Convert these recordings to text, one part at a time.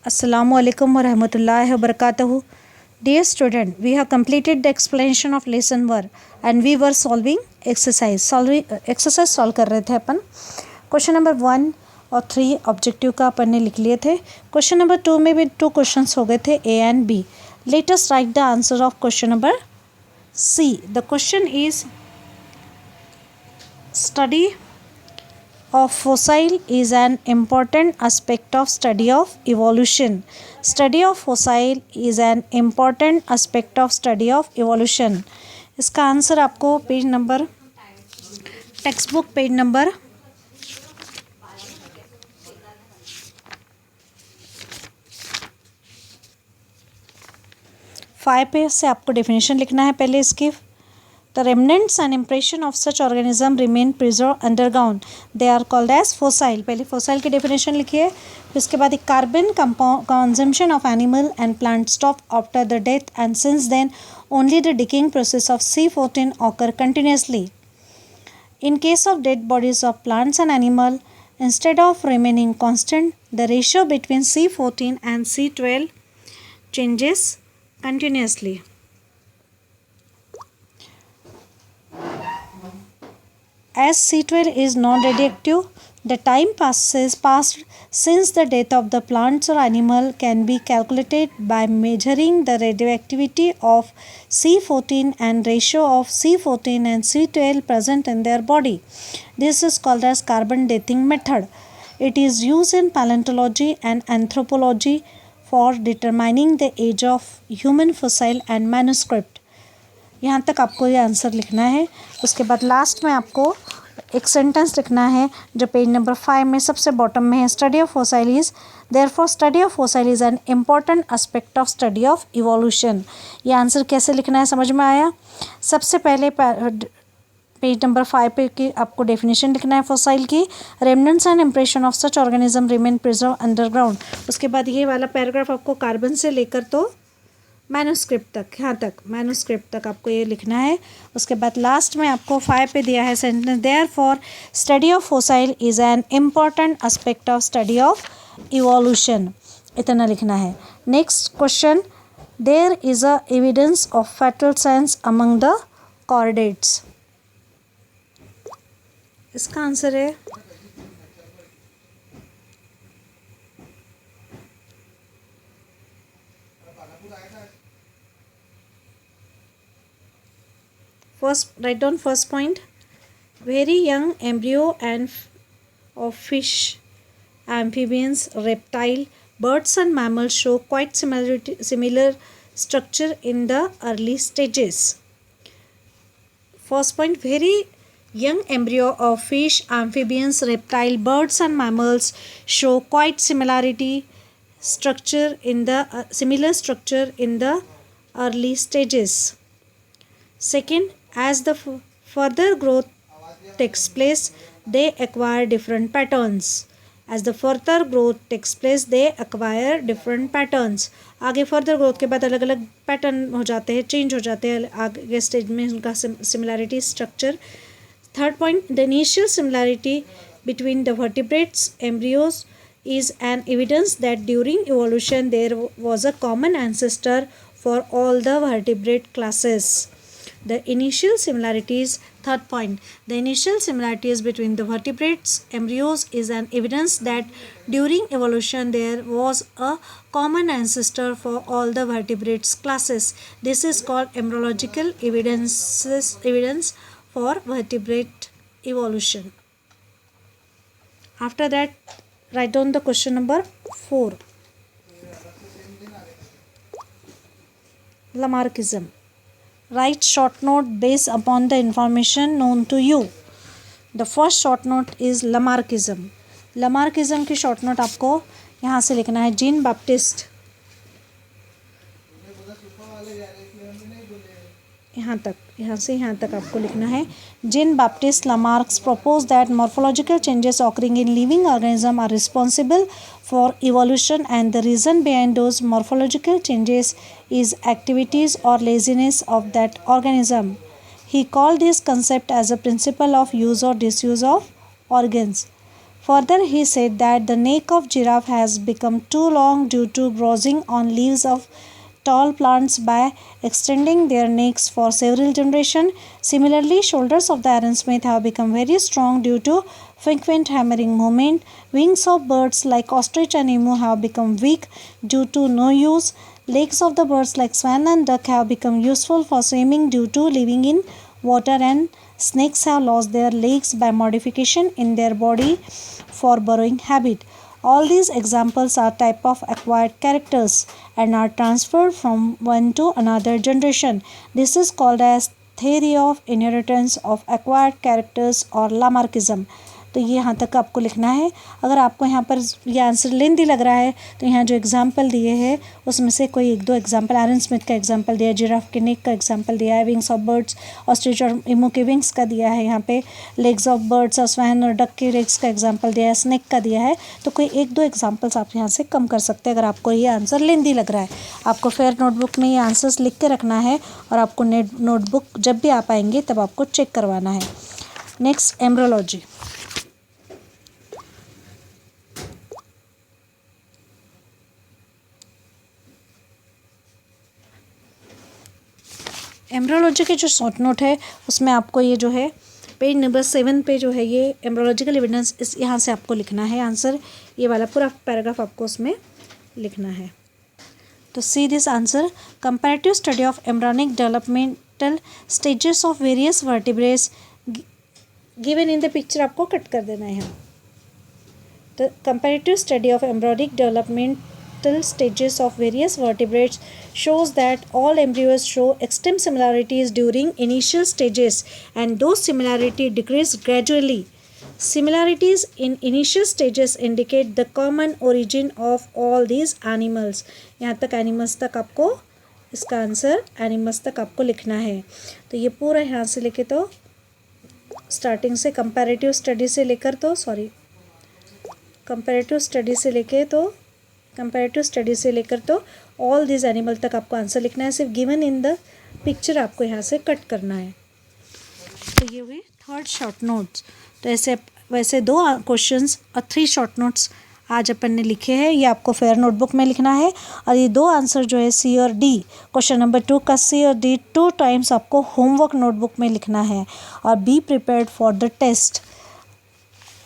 Assalamu alaikum wa rahmatullahi wa barakatuhu. Dear student, we have completed the explanation of lesson 1 and we were solving exercise. Exercise solve कर रहे थे अपन. Question number 1 और 3 objective का अपन ने लिख लिए थे. क्वेश्चन नंबर 2 में भी 2 क्वेश्चंस हो गए थे A and B. Let us write the answer of question number C. The question is study of fossil is an important aspect of study of evolution. Study of fossil is an important aspect of study of evolution. इसका answer आपको page number text book page number 5 पे से आपको definition लिखना है. पहले इसकी The remnants and impression of such organism remain preserved underground. They are called as fossil. पहले fossil की definition लिखिए. फिर उसके बाद carbon consumption of animal and plant stop after the death, and since then only the decaying process of C14 occur continuously. In case of dead bodies of plants and animal, instead of remaining constant, the ratio between C14 and C12 changes continuously. As C12 is non-radioactive, the time passed since the death of the plants or animal can be calculated by measuring the radioactivity of C14 and ratio of C14 and C12 present in their body. This is called as carbon dating method. It is used in paleontology and anthropology for determining the age of human fossil and manuscript. यहाँ तक आपको ये answer लिखना है. उसके बाद last में आपको एक सेंटेंस लिखना है जो पेज नंबर 5 में सबसे बॉटम में है. Study of fossil is therefore study of fossil is an important aspect of study of evolution. ये आंसर कैसे लिखना है समझ में आया. सबसे पहले पेज नंबर 5 पे की आपको डेफिनेशन लिखना है फॉसिल की. Remnants and impression of such organism remain preserve underground. उसके बाद ये वाला पैराग्राफ आपको कार्बन से लेकर तो मैन्यूस्क्रिप्ट तक, यहाँ तक मैन्यूस्क्रिप्ट तक आपको ये लिखना है. उसके बाद लास्ट में आपको 5 पे दिया है sentence therefore study of fossil is an important aspect of study of evolution. इतना लिखना है. Next question, there is a evidence of fatal science among the chordates. इसका आंसर है first. Write down first point. Very young embryo and of fish, amphibians, reptile, birds and mammals show quite similar structure in the early stages. First point, very young embryo of fish, amphibians, reptile, birds and mammals show quite similar structure in the early stages. Second, as the further growth takes place, they acquire different patterns. As the further growth takes place, they acquire different patterns. आगे further growth के बाद अलग अलग pattern हो जाते हैं, change हो जाते हैं आगे स्टेज में उनका similarity structure. Third point, the initial similarity between the vertebrates embryos is an evidence that during evolution there was a common ancestor for all the vertebrate classes. The initial similarities, third point, the initial similarities between the vertebrates embryos is an evidence that during evolution there was a common ancestor for all the vertebrates classes. This is called embryological evidence for vertebrate evolution. After that, write down the question number 4. Lamarckism. Write short note based upon the information known to you. The first short note is Lamarckism. Lamarckism की short note आपको यहाँ से लिखना है. Jean Baptiste, यहाँ से यहाँ तक आपको लिखना है. Jean Baptiste Lamarck proposed that morphological changes occurring in living organisms are responsible for evolution, and the reason behind those morphological changes is activities or laziness of that organism. He called this concept as a principle of use or disuse of organs. Further, he said that the neck of giraffe has become too long due to browsing on leaves of tall plants by extending their necks for several generations. Similarly, shoulders of the Aaron Smith have become very strong due to frequent hammering movement. Wings of birds like ostrich and emu have become weak due to no use. Legs of the birds like swan and duck have become useful for swimming due to living in water, and snakes have lost their legs by modification in their body for burrowing habit. All these examples are type of acquired characters and are transferred from one to another generation. This is called as theory of inheritance of acquired characters or Lamarckism. तो ये यहाँ तक आपको लिखना है। अगर आपको यहाँ पर ये आंसर लेंदी लग रहा है तो यहाँ जो एग्जाम्पल दिए हैं उसमें से कोई एक दो एग्जाम्पल, एरन स्मिथ का एग्जाम्पल दिया है, जिराफ के नेक का एग्जाम्पल दिया है, विंग्स ऑफ बर्ड्स ऑस्ट्रिच और इमू के विंग्स का दिया है, यहाँ पे लेग्स ऑफ बर्ड्स और स्वैन और डक के लेग्स का एग्जाम्पल दिया है, स्नेक का दिया है। तो कोई एक दो एग्जाम्पल्स आप यहाँ से कम कर सकते हैं अगर आपको ये आंसर लेंदी लग रहा है। आपको फेयर नोटबुक में ये आंसर्स लिख के रखना है और आपको नोटबुक जब भी आप आएंगे तब आपको चेक करवाना है। Next, embryology. एम्ब्रोलॉजी के जो शॉर्ट नोट है उसमें आपको ये जो है पेज नंबर 7 पे जो है ये एम्ब्रोलॉजिकल एविडेंस, इस यहाँ से आपको लिखना है आंसर। ये वाला पूरा पैराग्राफ आपको उसमें लिखना है। तो see this answer, comparative study of embryonic developmental stages of various vertebrates given in the picture आपको कट कर देना है। तो comparative study of embryonic development stages of various vertebrates shows that all embryos show extreme similarities during initial stages and those similarities decrease gradually. Similarities in initial stages indicate the common origin of all these animals. यहाँ तक animals तक आपको इसका answer animals तक आपको लिखना है। तो ये पूरा यहाँ से लेके तो स्टार्टिंग से कंपैरेटिव स्टडी से लेकर तो कंपैरेटिव स्टडी से लेकर तो ऑल दिस एनिमल तक आपको आंसर लिखना है। सिर्फ गिवन इन द पिक्चर आपको यहाँ से कट करना है। तो ये हुई थर्ड शॉर्ट नोट्स। तो ऐसे वैसे 2 क्वेश्चंस और 3 शॉर्ट नोट्स आज अपन ने लिखे हैं, ये आपको फेयर नोटबुक में लिखना है। और ये 2 आंसर जो है सी और डी, क्वेश्चन नंबर 2 का सी और डी 2 टाइम्स आपको होमवर्क नोटबुक में लिखना है। और be prepared for the test.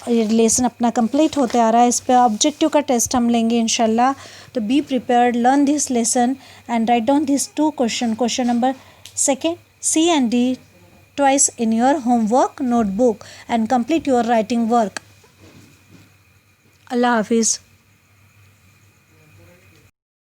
ये लेसन अपना कंप्लीट होते आ रहा है, इस पर ऑब्जेक्टिव का टेस्ट हम लेंगे इंशाल्लाह। तो be prepared, learn this lesson and write down this 2 question number 2 C and D twice in your homework notebook and complete your writing work. अल्लाह हाफिज़।